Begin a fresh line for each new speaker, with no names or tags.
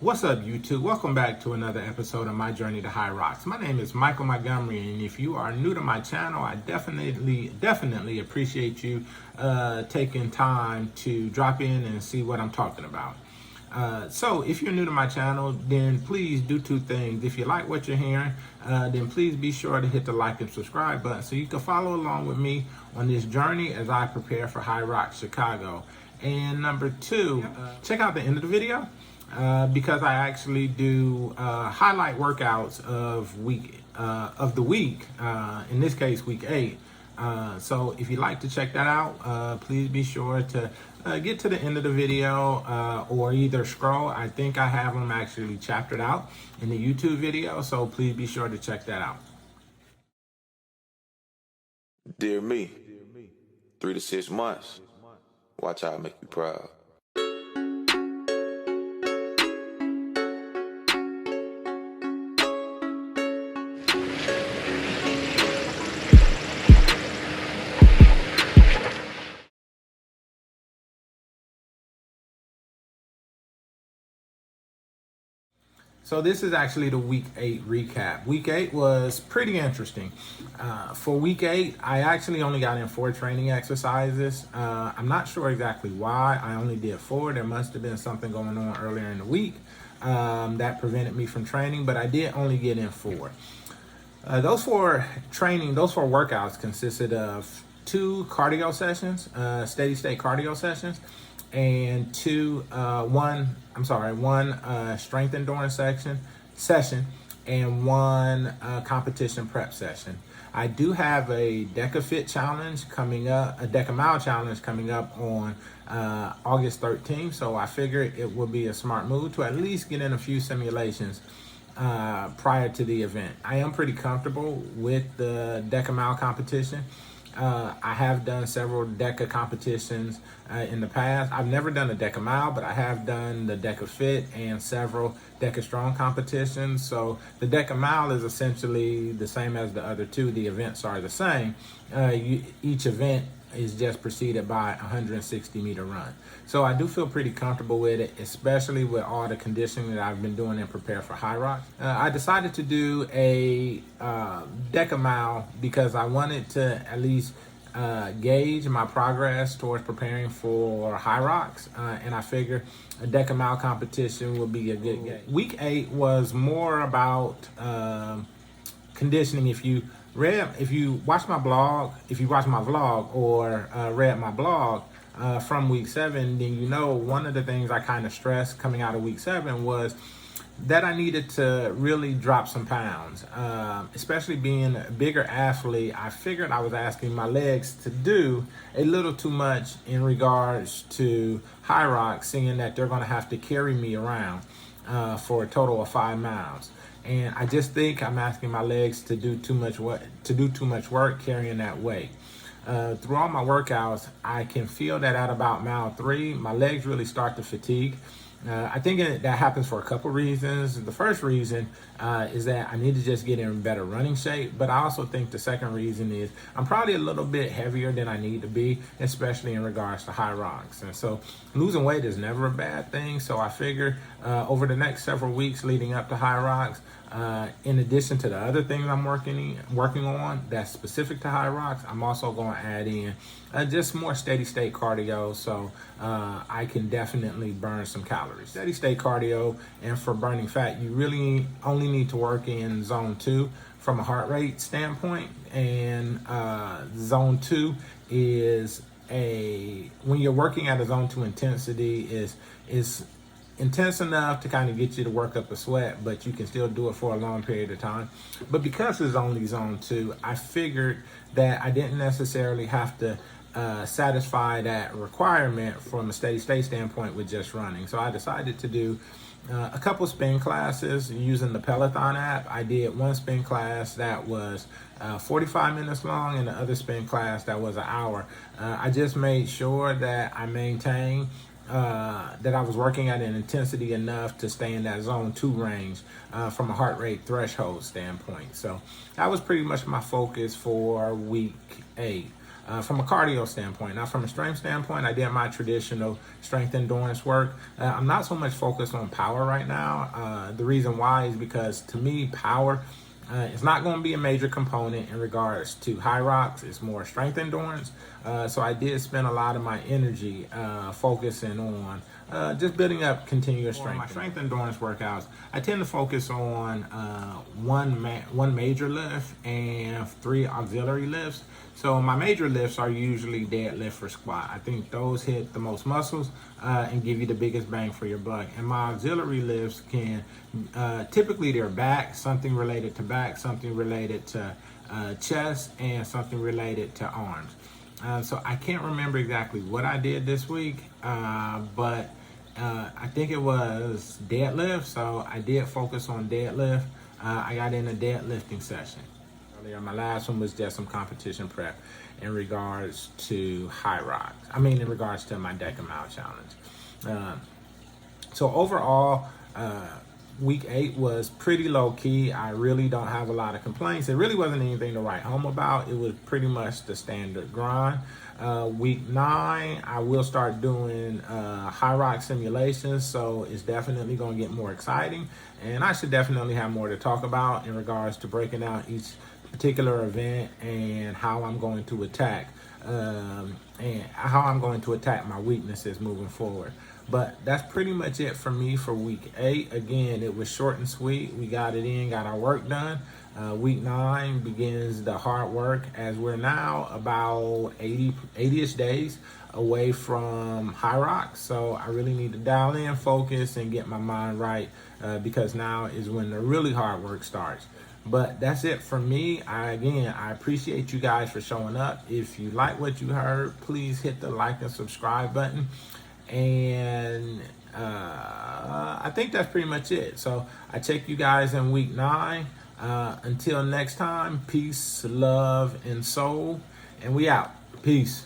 What's up, YouTube? Welcome back to another episode of my journey to Hyrox. My name is Michael Montgomery, and if you are new to my channel, I definitely appreciate you taking time to drop in and see what I'm talking about. So if you're new to my channel, then please do two things. If you like what you're hearing, then please be sure to hit the like and subscribe button so you can follow along with me on this journey as I prepare for Hyrox Chicago. And number two, check out the end of the video. Because I actually do highlight workouts of the week, in this case week 8. So if you'd like to check that out, please be sure to get to the end of the video or either scroll. I think I have them actually chaptered out in the YouTube video, so please be sure to check that out.
Dear me, 3 to 6 months. Watch how I make you proud.
So this is actually the week 8 recap. Week 8 was pretty interesting. For week 8, I actually only got in 4 training exercises. I'm not sure exactly why I only did 4. There must have been something going on earlier in the week that prevented me from training, but I did only get in 4. Those four workouts consisted of 2 cardio sessions, steady state cardio sessions, and one strength endurance session, and 1 competition prep session. I do have a Deka Fit challenge coming up, a Deka Mile challenge coming up on August 13th. So I figured it would be a smart move to at least get in a few simulations prior to the event. I am pretty comfortable with the Deka Mile competition. I have done several Deka competitions in the past. I've never done a Deka Mile, but I have done the Deka Fit and several Deka Strong competitions. So the Deka Mile is essentially the same as the other 2. The events are the same. Each event is just preceded by a 160-meter run. So I do feel pretty comfortable with it, especially with all the conditioning that I've been doing and prepare for Hyrox. I decided to do a Deka Mile because I wanted to at least gauge my progress towards preparing for Hyrox, and I figured a Deka Mile competition would be a good gauge. Week 8 was more about conditioning. If you watch my vlog or read my blog from week 7, then you know one of the things I kind of stressed coming out of week 7 was that I needed to really drop some pounds. Especially being a bigger athlete, I figured I was asking my legs to do a little too much in regards to Hyrox, seeing that they're going to have to carry me around for a total of 5 miles. And I just think I'm asking my legs to do too much work carrying that weight. Through all my workouts, I can feel that at about mile 3, my legs really start to fatigue. I think that happens for a couple reasons. The first reason is that I need to just get in better running shape, but I also think the second reason is I'm probably a little bit heavier than I need to be, especially in regards to Hyrox. And so losing weight is never a bad thing. So I figure over the next several weeks leading up to Hyrox, in addition to the other things I'm working on that's specific to Hyrox, I'm also going to add in just more steady state cardio, so I can definitely burn some calories. Steady state cardio, and for burning fat, you really only need to work in zone 2 from a heart rate standpoint. And zone 2 is when you're working at a zone 2 intensity is intense enough to kind of get you to work up a sweat, but you can still do it for a long period of time. But because it's only zone 2, I figured that I didn't necessarily have to satisfy that requirement from a steady state standpoint with just running. So I decided to do a couple spin classes using the Peloton app. I did 1 spin class that was 45 minutes long and the other spin class that was an hour. I just made sure that I maintained that I was working at an intensity enough to stay in that zone 2 range from a heart rate threshold standpoint. So that was pretty much my focus for week 8. from a cardio standpoint. Now, from a strength standpoint, I did my traditional strength endurance work. I'm not so much focused on power right now. The reason why is because, to me, power it's not going to be a major component in regards to Hyrox. It's more strength endurance. So I did spend a lot of my energy focusing on just building up continuous strength. For my strength endurance workouts, I tend to focus on one major lift and 3 auxiliary lifts. So my major lifts are usually deadlift or squat. I think those hit the most muscles and give you the biggest bang for your buck. And my auxiliary lifts can, typically they're back, something related to back, something related to chest, and something related to arms. So I can't remember exactly what I did this week, but I think it was deadlift. So I did focus on deadlift. I got in a deadlifting session. My last one was just some competition prep in regards to Hyrox. In regards to my Deka mile challenge. So overall, week 8 was pretty low key. I really don't have a lot of complaints. It really wasn't anything to write home about. It was pretty much the standard grind. Week 9, I will start doing Hyrox simulations, so it's definitely going to get more exciting. And I should definitely have more to talk about in regards to breaking out each particular event and how I'm going to attack my weaknesses moving forward. But that's pretty much it for me for week 8. Again, it was short and sweet. We got it in, got our work done. Week 9 begins the hard work, as we're now about 80-ish days away from Hyrox. So I really need to dial in, focus, and get my mind right because now is when the really hard work starts. But that's it for me. I appreciate you guys for showing up. If you like what you heard, please hit the like and subscribe button. And I think that's pretty much it. So I check you guys in week 9. Until next time, peace, love, and soul. And we out. Peace.